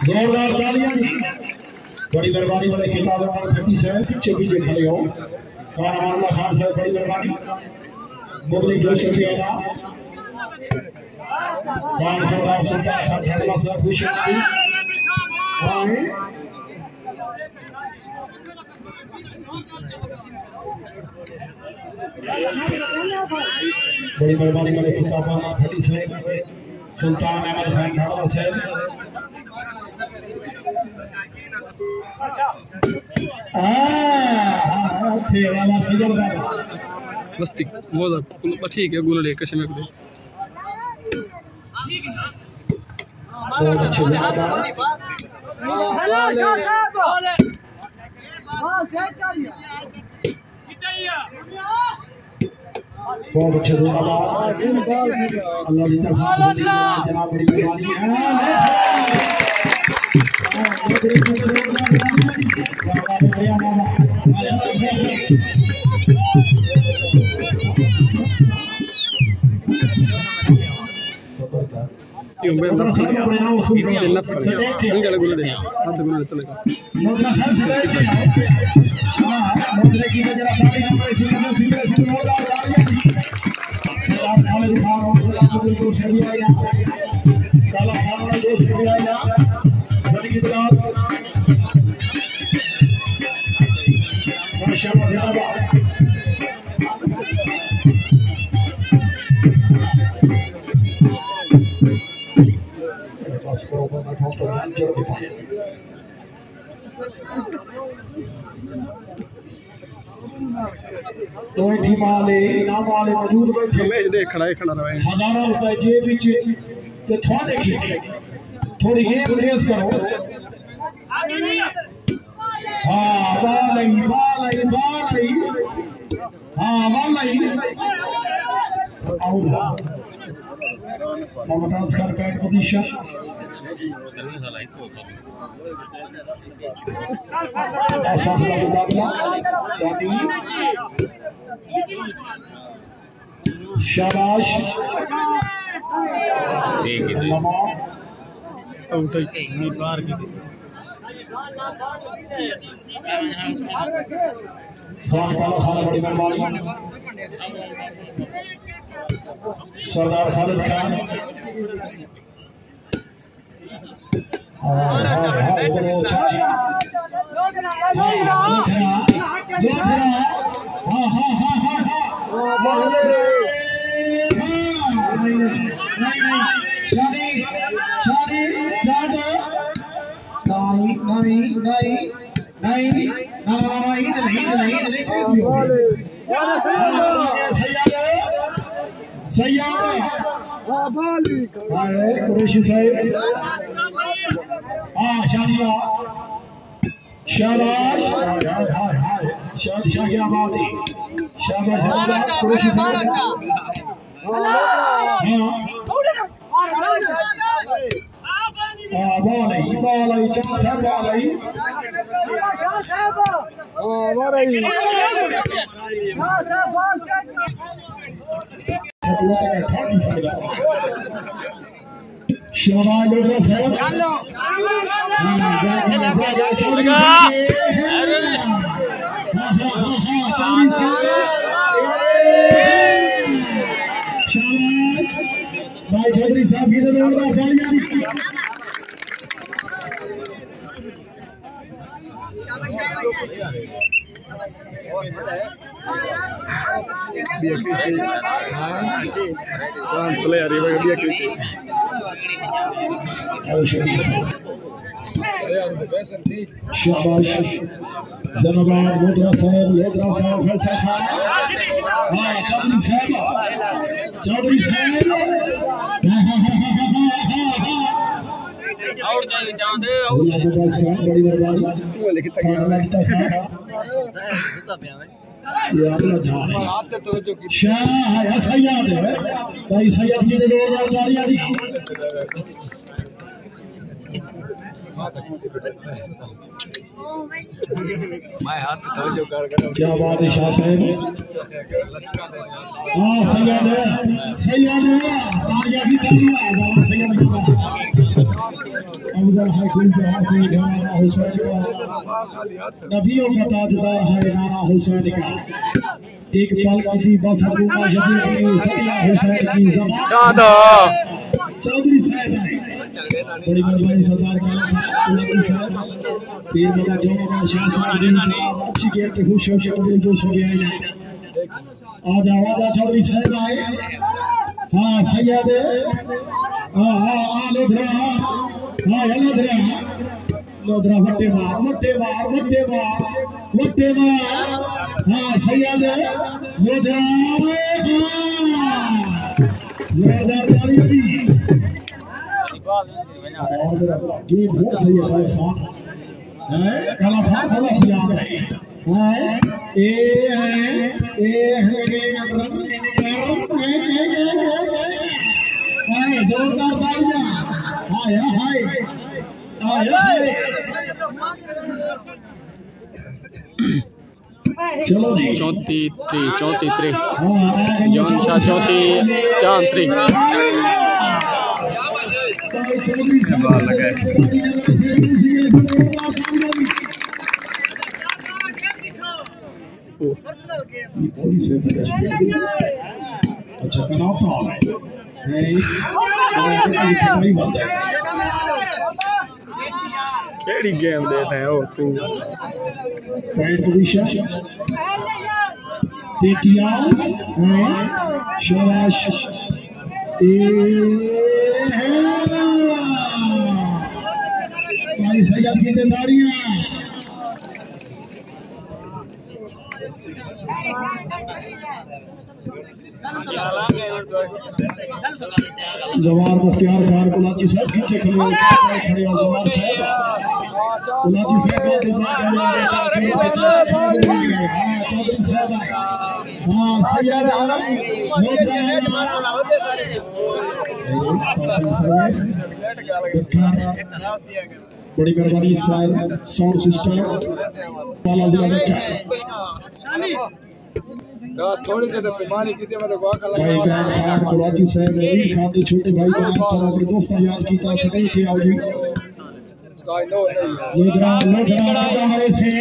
जोरदार तालियां जी। बड़ी मेहरबानी वाले खिताब फटी से पीछे पीछे खड़े हो। खान अमानुल्लाह खान साहब बड़ी मेहरबानी। मुगली जोश की अदा खान सरदार सुल्तान खान खड़वा साहब खुश हैं। बड़ी मेहरबानी वाले खिताब फटी से सुल्तान अहमद खान खड़वा साहब। मस्ती मौजा ठीक है गुल लेकर से मैं कुछ बहुत अच्छे अल्लाह की तरफ जनाब बड़ी मेहरबानी है। मौजूद बैठे हजारों रुपए जेब थोड़ी गेम तेज करो। हाँ शाबाश बड़ी मेहरबानी। सरदार खालिद खान कुरैशी साहब शाबाश शाहबादी शाबाश कुरैशी साहब शाबाश लोटरा साहब भाई चौधरी साहब की जोरदार तालियां। चांस ले आ रही है बिया कैसे शाबाश जनाबाद लोटरा साहब फैसल खान। हाँ चौधरी साहब और चाहिए जान दे बड़ी मेहरबानी। शाह सैयद भाई सैयद जी ने जोरदार तालियां दी। मैं हाथ तो जो कर क्या बात है शाह साहब। हाँ सैयद है तालियां की तालियां बाबा सैयद की अफजल हाकिम जहां से राना हुसैन का नबियों का ताजदार है राना हुसैन का एक पल की बस हुकूमत जदीद में सदिया हुसैन की ज़बान चौधरी साहब है बड़ी मेहरबानी सरदार का साहब पीर बाबा जौना शाह साहब जी अच्छी गेम के खुश हो कबूल जोश हो गया है आजा चौधरी साहब आए। हाँ सैयद हाँ लोधरा वट्टे मार हाँ सैयद लोधरा जोरदार ताली बजी ये बहुत सही है खान है काला खान बड़ा खिलाफ है जोरदार तालियां हाय चलो 34 जॉन शाह 34 अच्छा केड़ी गेम देता है ओ तू पॉइंट पोजीशन तेतिया है शाबाश भाई सैयद की तालियां जवार मुख्तियार खान कुलाची साहब पीछे खड़े हो जवार साहब कुलाची साहब चौधरी साहब हाँ सैयद बड़ी मेहरबानी साउंड सिस्टम वाला जिला बच्चा थोड़ी देर तक पानी पीते में तो गोका लगा भाई इकराम खान कुलाची साहब रवीर खान के छोटे भाई का नाम तो अपने दोस्त याद कीता सके थे आओ जी लोधरा वाले से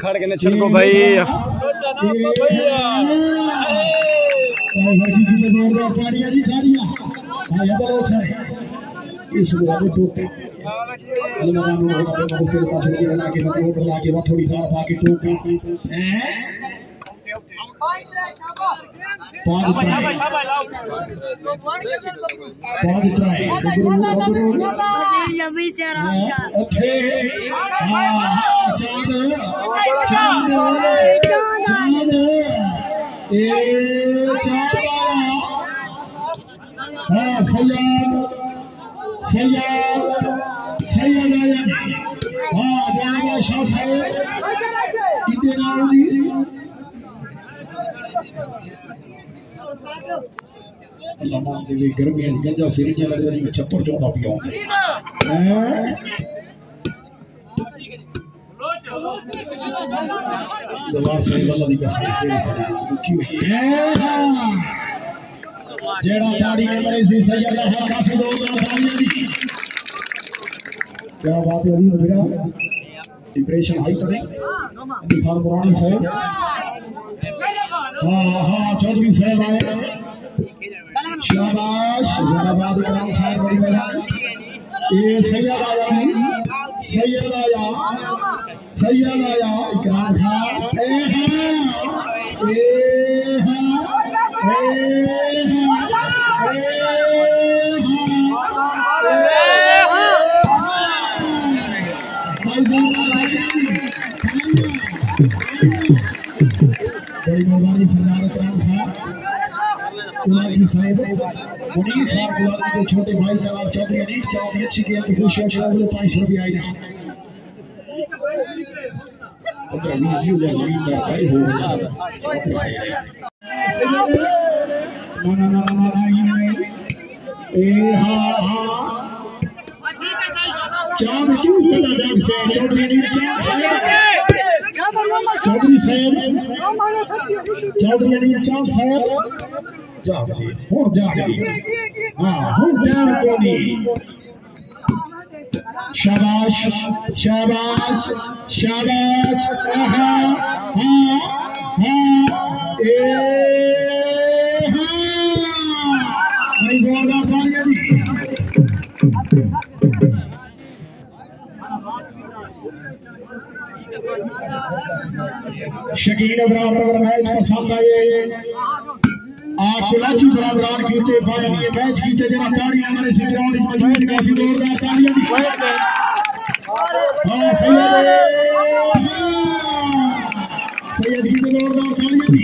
खड़ के न छलको भाई वर्गी की जोरदार तालियां जी तालियां हां ये बड़ा अच्छा है इस बात को अलमदान में हमारे के पास छोड़ के लगा के रोड लगा के थोड़ी बार आके टोक हैं पांच ट्राई लंबी से आराम का ओके हां चांद ए चांद हां सैयद आया हां बाबा शाह साहब इंडियन आर्मी अल्लाह के गर्मी गंजा सीरियां लग रही छप्पर चौड़ा पियो दवा से अल्लाह दी कसम जेड़ा ताड़ी में मरे सी सैयद हक काफी दो ताड़ियां दी क्या बात है अभी मेरा डिप्रेशन हाई करे खान पुरानी साहब हाँ चौधरी साहब आए शाबाश जनाबाद इकराम खान बड़ी मेहरबानी ये सैयद आया इकराम खान बड़ी मेहरबानी सरदार इकराम खान कुलाची साहब मुनीर खान कुलाची के छोटे भाई जनाब चौधरी अनीक चौधरी अच्छी गेम की खुशी है अगले 500 रुपये आई ना 15-20 यूं जमींदार भाई हो ना ए हां चांद क्यों कदा देख से चौधरी नील चांद साहब चौधरी साहब चौधरी नील चांद साहब जा हो जा हां हो टाइम कोनी शाबाश शाबाश शाबाश आहा हां हां ए हां भाई जोरदार तालियां दी शकीन अगर मैच पसंद आए आपलाची बराबरान कीते भाई ये मैच की जरा ताड़ी हमारे से ग्राउंड में मौजूद काफी जोरदार तालियां दी हां सैयद की जोरदार तालियां दी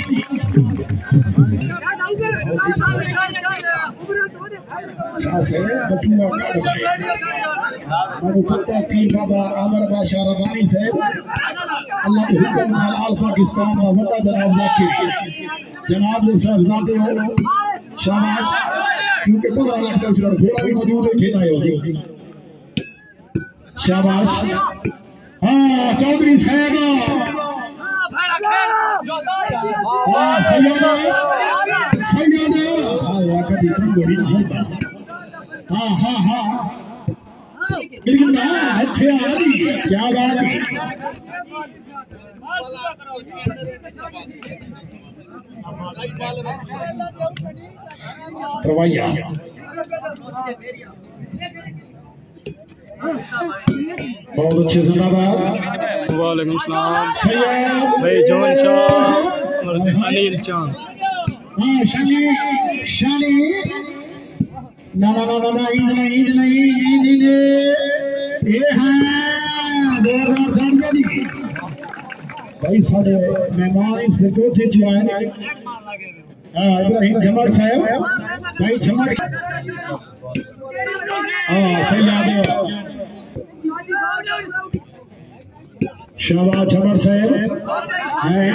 से बटुआ का मनुखता पीर बाबा अमर बादशाह रबानी साहब अल्लाह के हुक्म नाल आल पाकिस्तान का बड़ा जनाब जाकिर जनाब ने साजदादे हो शाबाश क्योंकि पता लगता है उसका घोड़ा भी मौजूद है ठेला हो शाबाश हां चौधरी साहब हां सैयद सैयद हां या कभी तुम गोरी नहीं होता हां हां हां लेकिन ना अच्छे आ रही क्या बात है करवाइया बहुत अच्छे जिंदाबाद वालेकुम सलाम सैयद भाई जॉन शाह और अनिल चांद हां शानी शानी ना ना ना ना नहीं ये है जोरदार तालियां दी भाई साडे मेहमान से चौथे जो आए ना हां इब्राहिम जमर साहब भाई जमर हां सैयद शाबाश जमर साहब हैं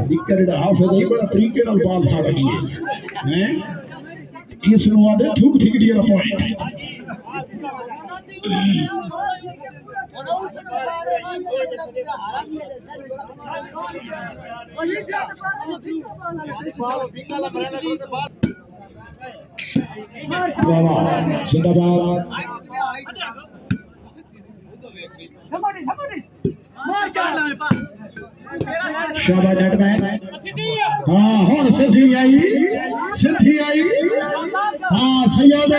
विकेट हाफिज ही बड़ा तरीके नाल बाल साड़ गई है इस नु आदे थुक थिकड़ी वाला पॉइंट जिंदाबाद शाबाश नेटमैन हां हुन सिद्धि आई हां सैयद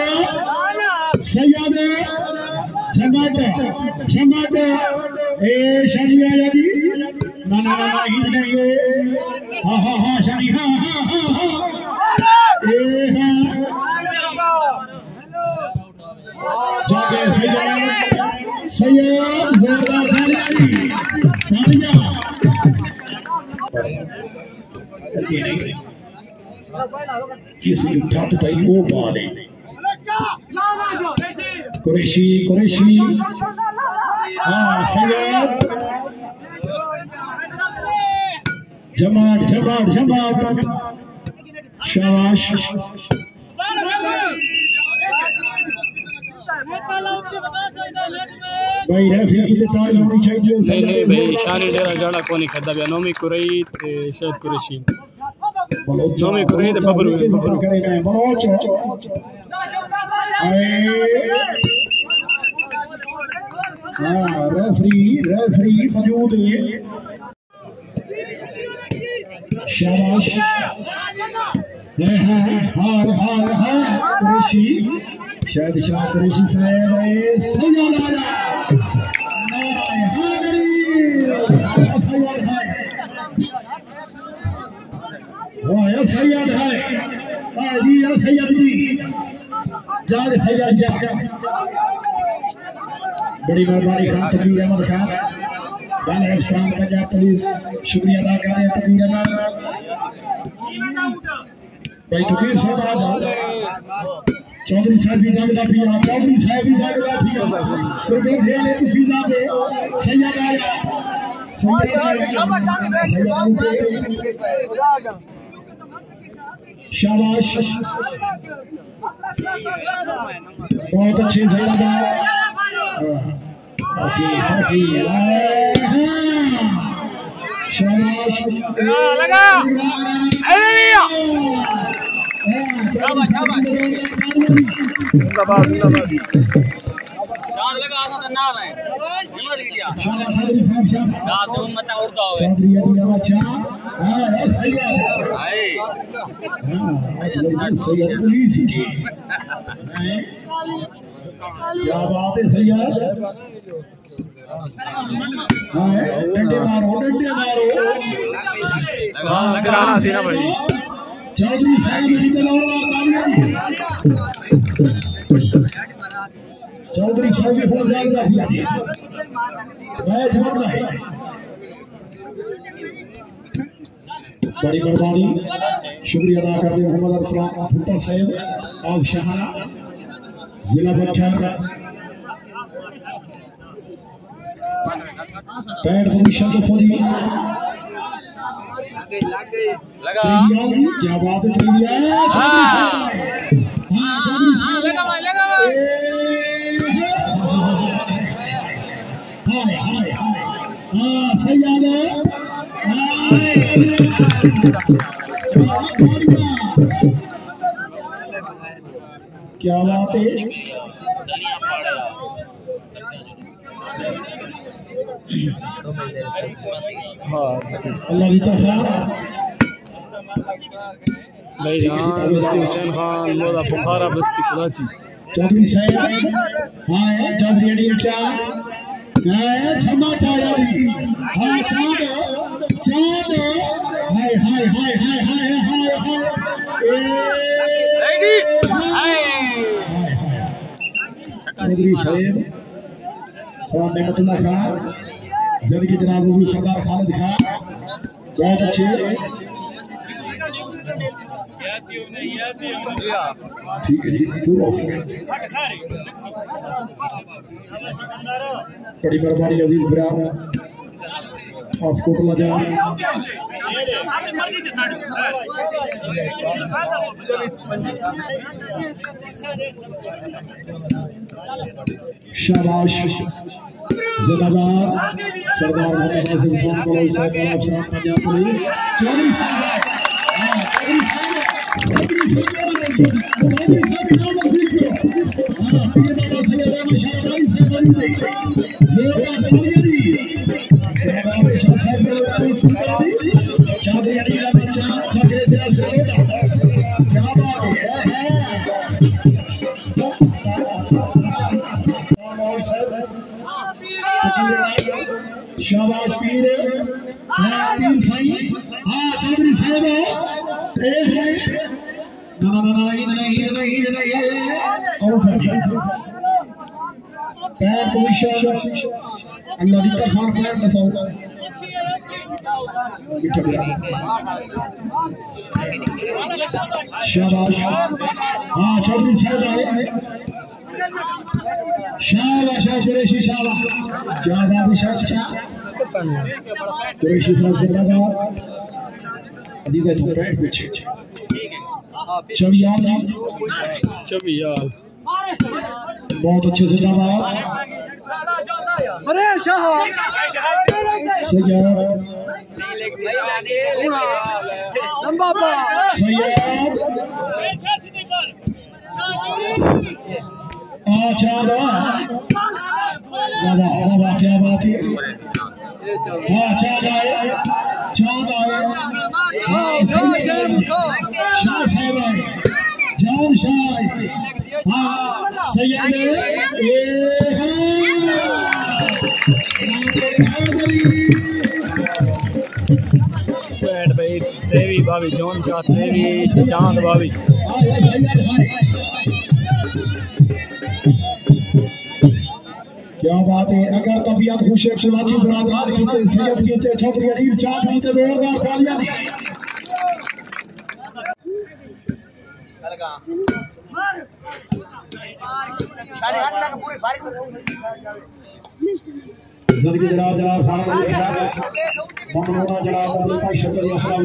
झमट ए शनी आया जी ना ना ना ही नहीं है हां हां हां शनी हां हां हां ए हां जाके सैयद जोरदार तालियां किसी ठप पाई वो बाल है कुरैशी हाँ सैयद जमात शाबाश भाई रेफरी की तो ताली होनी चाहिए नहीं भाई शानी डेरा जाना कोनी खदा बया नोमी कुरई ते शायद कुरैशी नोमी कुरई ते बबर करे ना बरोच हां रेफरी मौजूद है शाबाश हां कुरैशी शायद शाह कुरैशी साहब सैयद आया सैयद है सैयद जी जाग सैयद जा बड़ी मेहरबानी खान तकबीर अहमद खान वाले अफसान पंजाब पुलिस शुक्रिया अदा कर रहे हैं तकबीर अहमद भाई तकबीर साहब आ चौधरी साहब भी जागदा पिया चौधरी साहब भी जागदा पिया सुरगो भेले तुसी जागे सैयद आया शाबाश बहुत अच्छे क्या बात है सैयद डंडे मारो चौधरी साहब चौधरी साहब को जाएगा मैच बनना है बड़ी मेहरबानी शुक्रिया अदा करते हैं मोहम्मद अरसलान फुट्टा साहब और शहाना जिला प्रख्यात पैर पोजीशन तो सॉरी लगा क्या बात है सही आ गए क्या बात है अल्लाह की तौफीक भाईजान बस्ती हुसैन खान मोदा बुखारा बस्ती कराची चौधरी साहब हां चौधरी अनिल शाह क्षमा चायारी हां चांद हाय हाय हाय हाय हाय हाय हाय चौधरी साहब और नेमतुल्लाह खान जिंदगी जनाब भी सरदार खालिद खान बहुत अच्छे ठीक है बड़ी मेहरबानी अजीज बिरार पासपोर्ट लगा शाबाश जिंदाबाद सरदार मोहम्मद आसिफ खान कलई साहब पंजाब पुलिस चौधरी साहब शाबाश पीर पीर साईं हां चौधरी साहब नहीं आउट पैर पोजीशन अल्लाह दी खान पैर बसाओ शाबाश हां चौधरी साहब आए शाबाश कुरैशी शाबाश क्या बात है शाबाश कुरैशी साहब जिंदाबाद अजीज है तो पैर पीछे चबियाल बहुत अच्छे से जिंदाबाद अरे शाह सैयद लंबा सैयद अच्छा बाबा क्या बात है हाँ चाँद आए हाँ शाह साहब आए जान शाह हाँ सैयद भाई देवी भाभी जॉन शाह देवी चांद भाभी क्या बात है अगर तबीयत खुश है खिलाची बरादरान खेलते सैयद खेलते चौधरी अनिल चाच खेलते जोरदार तालियां जिंदगी जनाब खाना ममनूना जनाब अब्दुल भाई शक्कर अस्सलाम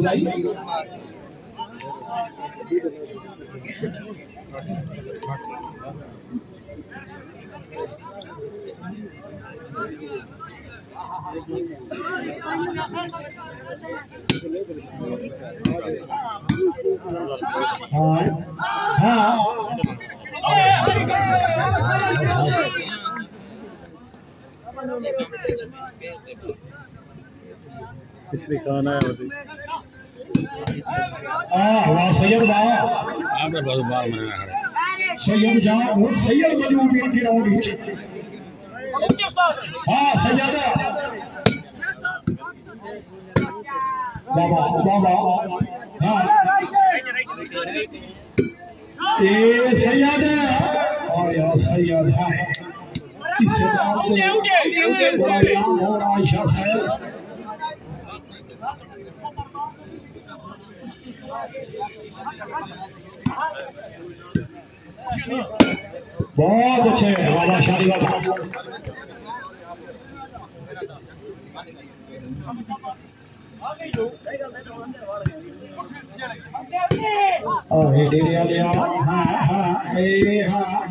तीसरी खान आया होती वाह सैयद वाह आपने बहुत बार मनाया है सैयद जहां वो सैयद मजबूत की राउंड हां सैयद बाबा बाबा हां ए सैयद और यार सैयद है इससे बात बड़ा नाम हो आयशा साहब बहुत अच्छे बाबा शादी बाबा ये डेरिया लिया हाँ हाँ ए हाँ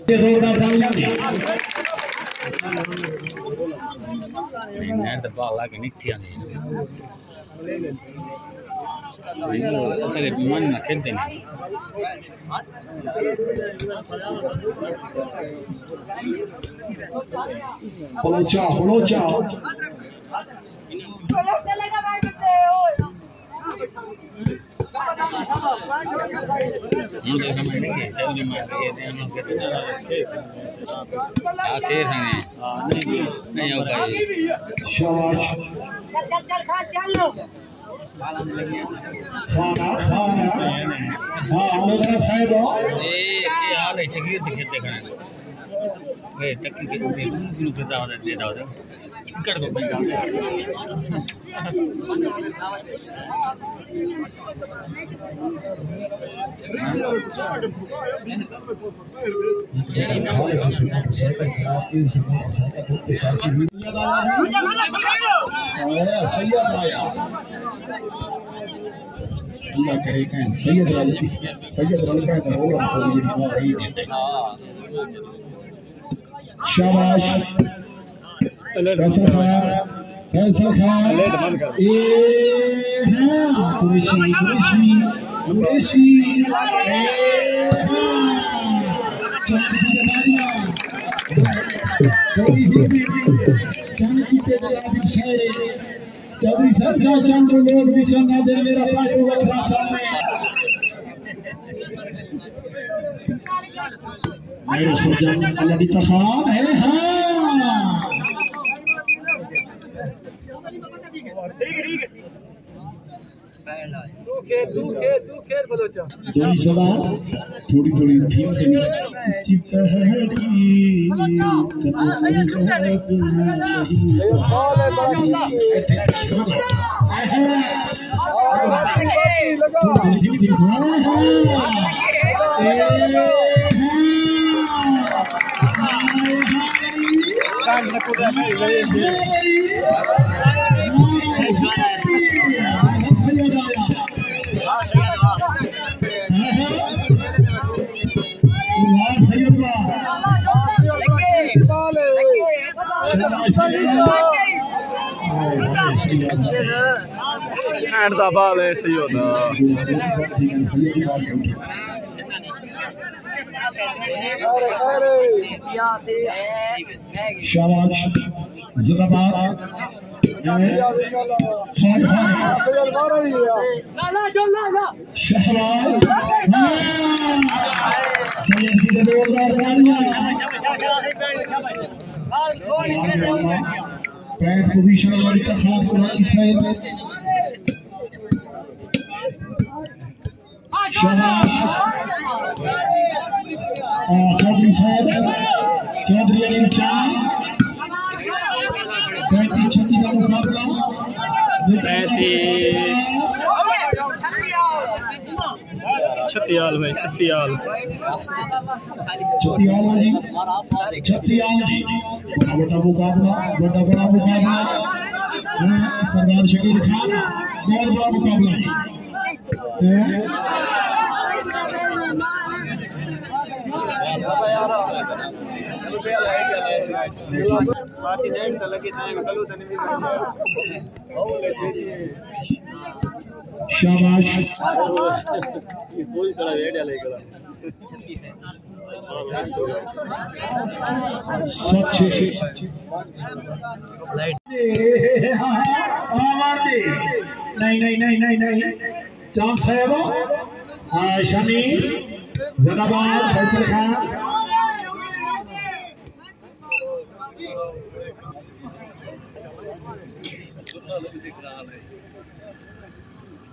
ये जोरदार डालियां नेट बाला के नित्या नहीं असल मन ना खेलते नहीं बोलो चाओ मुझे समझ नहीं है जल्दी मार दिए थे हम लोग कहते हैं आके संगे नहीं होगा ये शाबाश चल खाना हाँ अनुराग साहब ये हाल है शकीर दिखे देखना वे तक के दूसरी करता होता देता होता टिकट को बंद सैयद आया अल्लाह करे कहीं सैयद लड़का का रोल तो ये दिखा रही है शाबाश फैसल खान ये हाँ कुरैशी चौधरी साहब का चंद्र लोग भी चलना दे मेरा पायु रखना चाहते हैं मेरे सज्जन अल्लाह खान है हाँ जोड़ी सभा थोड़ी थीम के लिए सही होता शाबाश जिंदाबाद शहबाज सैयद की जोरदार तालियां पैट पोजीशन वाली का साथ कुरानी साहिब शहबाज चौधरी साहब चौधरी अनिल चार 35-36 का मुकाबला 35 छत्तियाल भाई छत्तियाल बड़ा मुकाबला बड़ा मुकाबला सरदार शकील खान बहुत बड़ा मुकाबला शाबाश नहीं चांस है वो शमी जनाबाद फैसल खान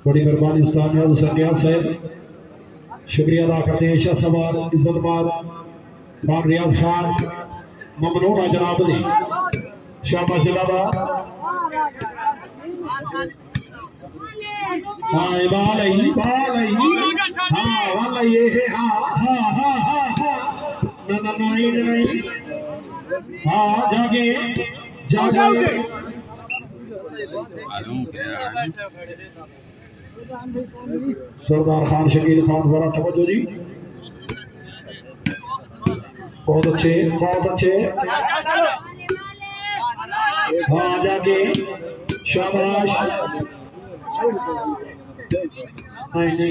बड़ी मेहरबानी उस्ताद संज्ञान साहब शुक्रिया अदा करते हैं शाह सवार इज्जतमार खान रियाज खान ममनून जनाब ने शाबाश जिंदाबाद हाँ बाल हाँ वाला ये है हाँ नहीं हाँ जागे सरदार खान शकील खान बड़ा तवज्जो जी बहुत अच्छे हाँ जाके शाबाश नहीं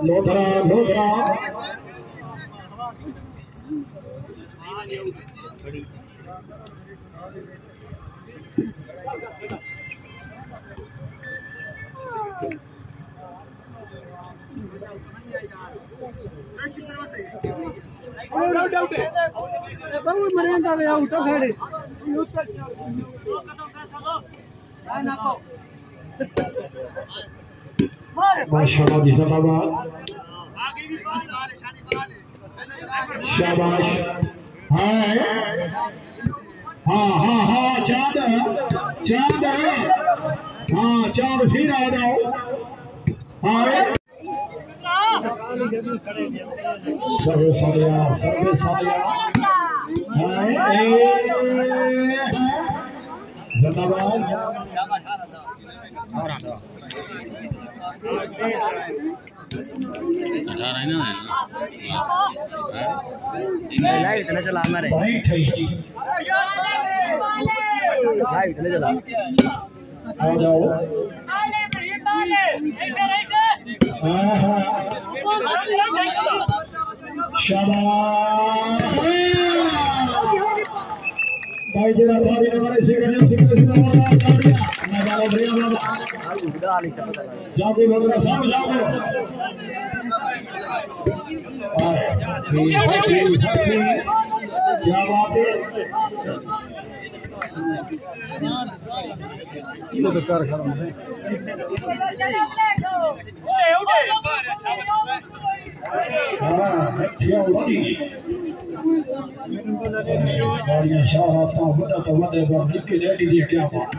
लोधरा माशाल्लाह जी जिंदाबाद शाबाश हाँ चांद हाँ चांद फिर आ जाओ हाँ सर्वे सालिया जिंदाबाद लाइट चले चला हमारे लाइट चले चला आ जाओ शाबाश भाई जरा थाली हमारे सिकरे ना डालो भैया जाओ लोग साहब जाओ क्या बात है ये तो कार खड़ा है हां ठीक है गाड़ियां शाह आता बड़ा तो वडे पर निके रेडी दी क्या बात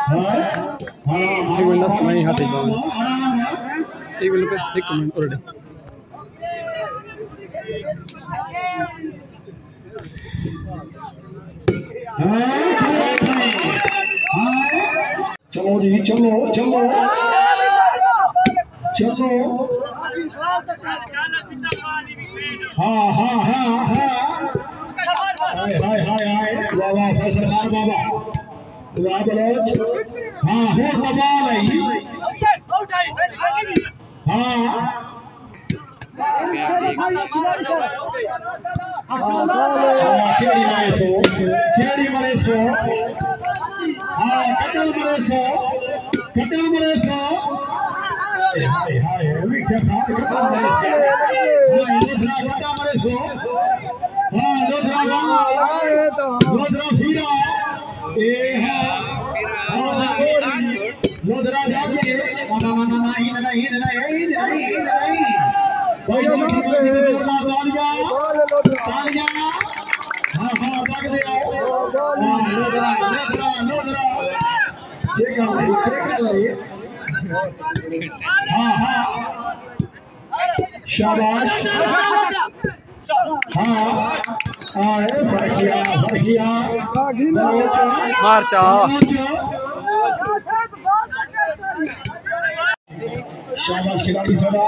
हां एक मिनट नहीं हाथ एक मिनट पे एक मिनट और चलो जी चलो हाँ हाय बाबा फैसल खान बाबा वाह बलोच हाँ हो बबाल है हाँ केड़ी मरे सो हाँ कतल मरे सो हाय भी क्या बात कतल मरे सो हाँ लोधरा फीरा ए हाँ लोधरा जाके नहीं तालियां हाँ तक दे आओ शाबाश फर्किया मार चा शाबाश खिलाड़ी सभा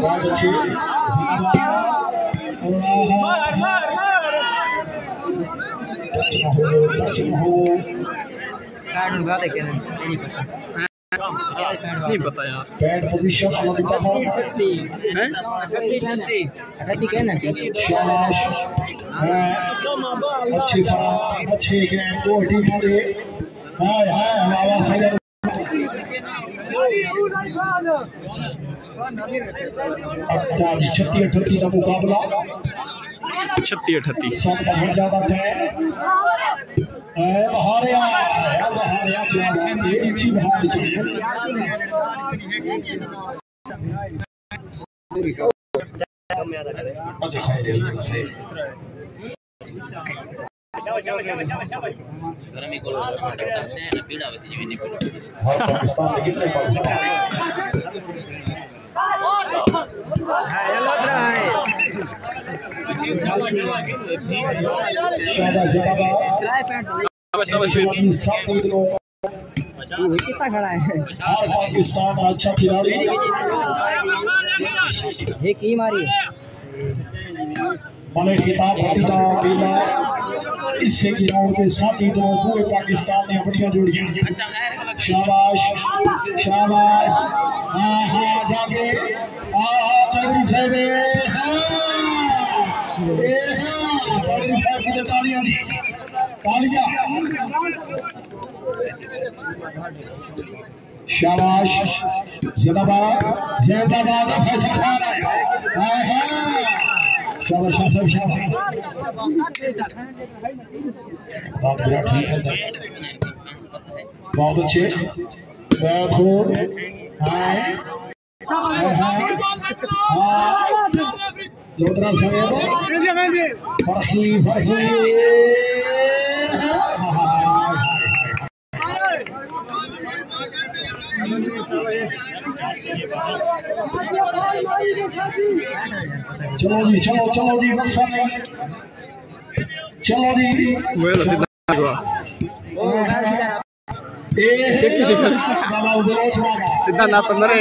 बहुत अच्छी नहीं पता यार बैट पोजीशन शाबाश अच्छी अच्छी गेम दो टीमों ने हवा सही 36-38 का मुकाबला 36-38 सब बहुत ज्यादा है बहारिया क्या बात है अच्छी बहारी गर्मी को करते हैं ना पीड़ा वैसी भी नहीं पाकिस्तान में कितने कितना खड़ा है हर पाकिस्तान अच्छा खिलाड़ी ये की मारी बने खिताब हतीदा पीला इससे ग्राउंड के साथी तो पूरे पाकिस्तान ने अपनी जोड़ियां शाबाश शाबाश जाके चौधरी साहब चौधरी साहब की तालियां शाबाश जिंदाबाद जिंदाबाद फैसल खान है शाबाश साहब शाबाश ठीक है बहुत अच्छे लोधरा साहब फर्की चलो जी चलो जी चलो जी सीधा ना पंद्रह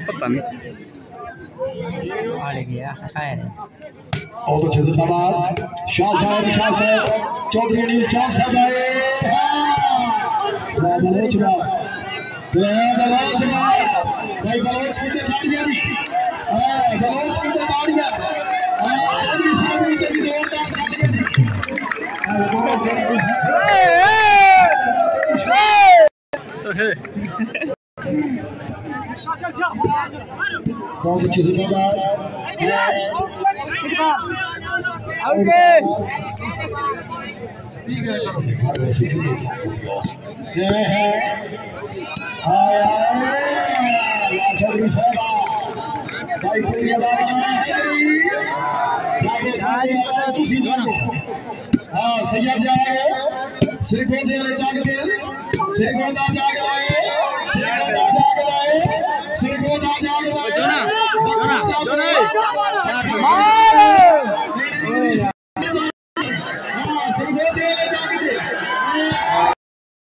पता नहीं बहुत अच्छे जिंदाबाद शाह साहब चौधरी अनिल चार साहब आए बलोच भाई बलोच की तालियां बलोच की तालियां चौधरी साहब की जोरदार बहुत अच्छी जिंदाबाद चौधरी साहब भाई पूरी सैयद जाए श्रीगोंदे वाले जागते श्रीगोंदा जाग लाए श्रीगोंदा जाग लाए श्रीगोंदा जाग लाए